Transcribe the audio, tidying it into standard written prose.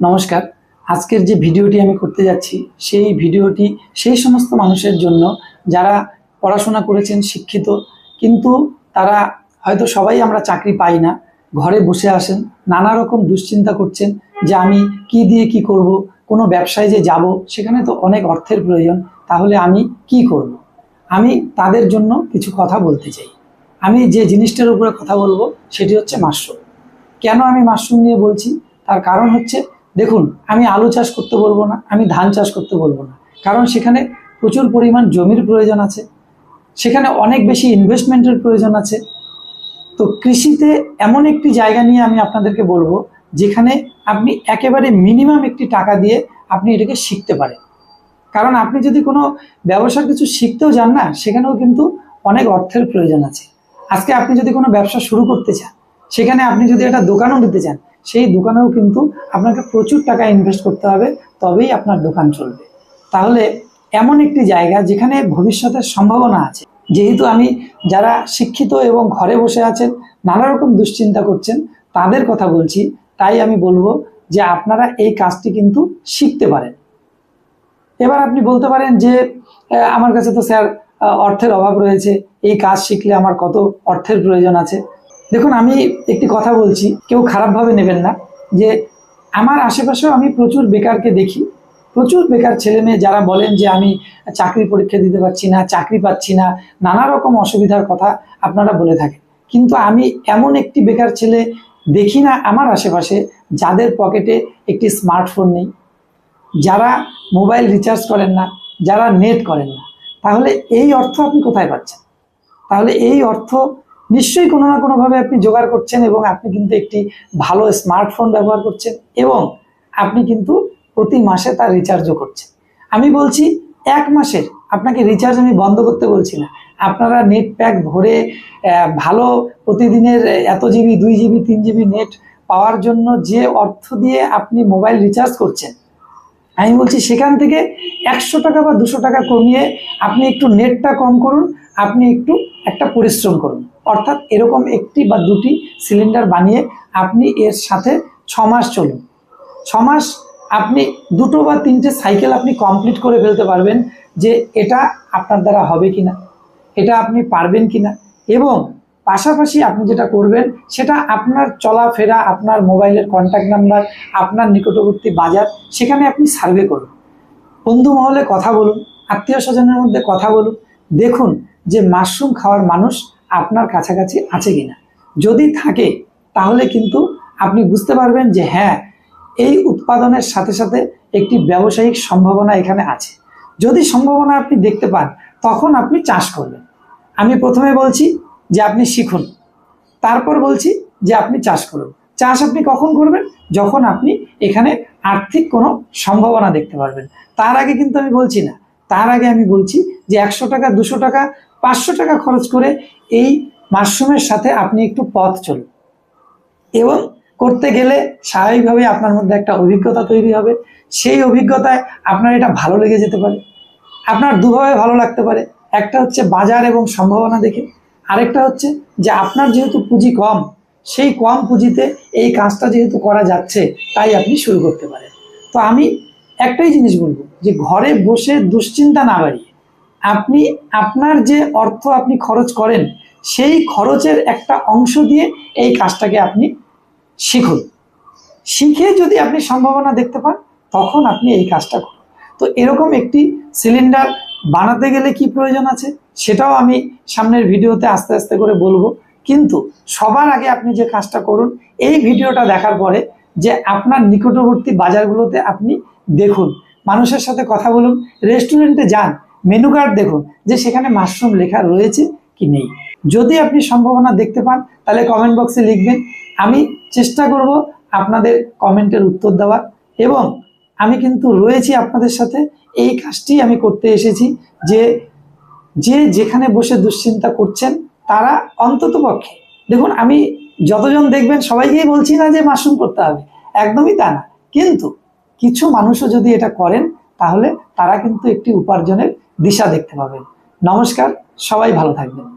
নমস্কার। আজকের যে ভিডিওটি আমি করতে যাচ্ছি সেই ভিডিওটি সেই সমস্ত মানুষের জন্য যারা পড়াশোনা করেছেন, শিক্ষিত, কিন্তু তারা হয়তো সবাই আমরা চাকরি পাই না, ঘরে বসে আসেন, নানা রকম দুশ্চিন্তা করছেন যে আমি কি দিয়ে কি করব, কোনো ব্যবসায় যে যাব সেখানে তো অনেক অর্থের প্রয়োজন, তাহলে আমি কি করব। আমি তাদের জন্য কিছু কথা বলতে চাই। আমি যে জিনিসটার উপরে কথা বলবো সেটি হচ্ছে মাশরুম। কেন আমি মাশরুম নিয়ে বলছি, তার কারণ হচ্ছে, দেখুন, আমি আলু চাষ করতে বলবো না, আমি ধান চাষ করতে বলবো না, কারণ সেখানে প্রচুর পরিমাণ জমির প্রয়োজন আছে, সেখানে অনেক বেশি ইনভেস্টমেন্টের প্রয়োজন আছে। তো কৃষিতে এমন একটি জায়গা নিয়ে আমি আপনাদেরকে বলবো যেখানে আপনি একেবারে মিনিমাম একটি টাকা দিয়ে আপনি এটাকে শিখতে পারেন। কারণ আপনি যদি কোনো ব্যবসার কিছু শিখতেও যান না, সেখানেও কিন্তু অনেক অর্থের প্রয়োজন আছে। আজকে আপনি যদি কোনো ব্যবসা শুরু করতে চান, সেখানে আপনি যদি একটা দোকানও দিতে চান, সেই দোকানেও কিন্তু আপনাকে প্রচুর টাকা ইনভেস্ট করতে হবে, তবেই আপনার দোকান চলবে। তাহলে এমন একটি জায়গা যেখানে ভবিষ্যতের সম্ভাবনা আছে। যেহেতু আমি যারা শিক্ষিত এবং ঘরে বসে আছেন, নানা রকম দুশ্চিন্তা করছেন, তাদের কথা বলছি, তাই আমি বলবো যে আপনারা এই কাজটি কিন্তু শিখতে পারেন। এবার আপনি বলতে পারেন যে আমার কাছে তো স্যার অর্থের অভাব রয়েছে, এই কাজ শিখলে আমার কত অর্থের প্রয়োজন আছে। দেখুন, আমি একটি কথা বলছি, কেউ খারাপভাবে নেবেন না, যে আমার আশেপাশেও আমি প্রচুর বেকারকে দেখি, প্রচুর বেকার ছেলে মেয়ে যারা বলেন যে আমি চাকরি পরীক্ষা দিতে পারছি না, চাকরি পাচ্ছি না, নানা রকম অসুবিধার কথা আপনারা বলে থাকেন। কিন্তু আমি এমন একটি বেকার ছেলে দেখি না আমার আশেপাশে যাদের পকেটে একটি স্মার্টফোন নেই, যারা মোবাইল রিচার্জ করেন না, যারা নেট করেন না। তাহলে এই অর্থ আপনি কোথায় পাচ্ছেন? তাহলে এই অর্থ নিশ্চয়ই কোনো না কোনোভাবে আপনি জোগাড় করছেন, এবং আপনি কিন্তু একটি ভালো স্মার্টফোন ব্যবহার করছেন, এবং আপনি কিন্তু প্রতি মাসে তার রিচার্জও করছেন। আমি বলছি, এক মাসের আপনাকে রিচার্জ আমি বন্ধ করতে বলছি না। আপনারা নেট প্যাক ভরে ভালো প্রতিদিনের এত জিবি, 2 জিবি, 3 জিবি নেট পাওয়ার জন্য যে অর্থ দিয়ে আপনি মোবাইল রিচার্জ করছেন, আমি বলছি সেখান থেকে 100 টাকা বা 200 টাকা কমিয়ে আপনি একটু নেটটা কম করুন, আপনি একটু একটা পরিশ্রম করুন। অর্থাৎ এরকম একটি বা দুটি সিলিন্ডার বানিয়ে আপনি এর সাথে 6 মাস চলুন। 6 মাস আপনি 2টো বা 3টে সাইকেল আপনি কমপ্লিট করে ফেলতে পারবেন যে এটা আপনার দ্বারা হবে কিনা, এটা আপনি পারবেন কিনা। এবং পাশাপাশি আপনি যেটা করবেন সেটা আপনার চলাফেরা, আপনার মোবাইলের কন্ট্যাক্ট নাম্বার, আপনার নিকটবর্তী বাজার, সেখানে আপনি সার্ভে করুন, বন্ধু মহলে কথা বলুন, আত্মীয় স্বজনের মধ্যে কথা বলুন, দেখুন যে মাশরুম খাওয়ার মানুষ আপনার কাছাকাছি আছে কিনা। যদি থাকে তাহলে কিন্তু আপনি বুঝতে পারবেন যে হ্যাঁ, এই উৎপাদনের সাথে সাথে একটি ব্যবসায়িক সম্ভাবনা এখানে আছে। যদি সম্ভাবনা আপনি দেখতে পান, তখন আপনি চাষ করবেন। আমি প্রথমে বলছি যে আপনি শিখুন, তারপর বলছি যে আপনি চাষ করুন। চাষ আপনি কখন করবেন? যখন আপনি এখানে আর্থিক কোনো সম্ভাবনা দেখতে পারবেন। তার আগে কিন্তু আমি বলছি না। তার আগে আমি বলছি যে 100 টাকা, 200 টাকা, 500 টাকা খরচ করে এই মাশরুমের সাথে আপনি একটু পথ চলুন, এবং করতে গেলে স্বাভাবিকভাবে আপনার মধ্যে একটা অভিজ্ঞতা তৈরি হবে। সেই অভিজ্ঞতায় আপনার এটা ভালো লেগে যেতে পারে। আপনার দুভাবে ভালো লাগতে পারে। একটা হচ্ছে বাজার এবং সম্ভাবনা দেখে, আরেকটা হচ্ছে যে আপনার যেহেতু পুঁজি কম, সেই কম পুঁজিতে এই কাজটা যেহেতু করা যাচ্ছে, তাই আপনি শুরু করতে পারেন। তো আমি একটাই জিনিস বলবো, যে ঘরে বসে দুশ্চিন্তা না বাড়িয়ে আপনি আপনার যে অর্থ আপনি খরচ করেন, সেই খরচের একটা অংশ দিয়ে এই কাজটাকে আপনি শিখুন। শিখে যদি আপনি সম্ভাবনা দেখতে পান, তখন আপনি এই কাজটা করুন। তো এরকম একটি সিলিন্ডার বানাতে গেলে কি প্রয়োজন আছে, সেটাও আমি সামনের ভিডিওতে আস্তে আস্তে করে বলবো। কিন্তু সবার আগে আপনি যে কাজটা করুন, এই ভিডিওটা দেখার পরে যে আপনার নিকটবর্তী বাজারগুলোতে আপনি দেখুন, মানুষের সাথে কথা বলুন, রেস্টুরেন্টে যান, মেনু কার্ড দেখুন যে সেখানে মাশরুম লেখা রয়েছে কি নেই। যদি আপনি সম্ভাবনা দেখতে পান, তাহলে কমেন্ট বক্সে লিখবেন। আমি চেষ্টা করব আপনাদের কমেন্টের উত্তর দেওয়ার, এবং আমি কিন্তু রয়েছি আপনাদের সাথে। এই কাজটি আমি করতে এসেছি যে যে যেখানে বসে দুশ্চিন্তা করছেন, তারা অন্তত পক্ষে দেখুন, আমি যতজন দেখবেন সবাইকেই বলছি না যে মাশরুম করতে হবে, একদমই তা না। কিন্তু কিছু মানুষও যদি এটা করেন, তাহলে তারা কিন্তু একটি উপার্জনের দিশা দেখতে পাবেন। নমস্কার, সবাই ভালো থাকবেন।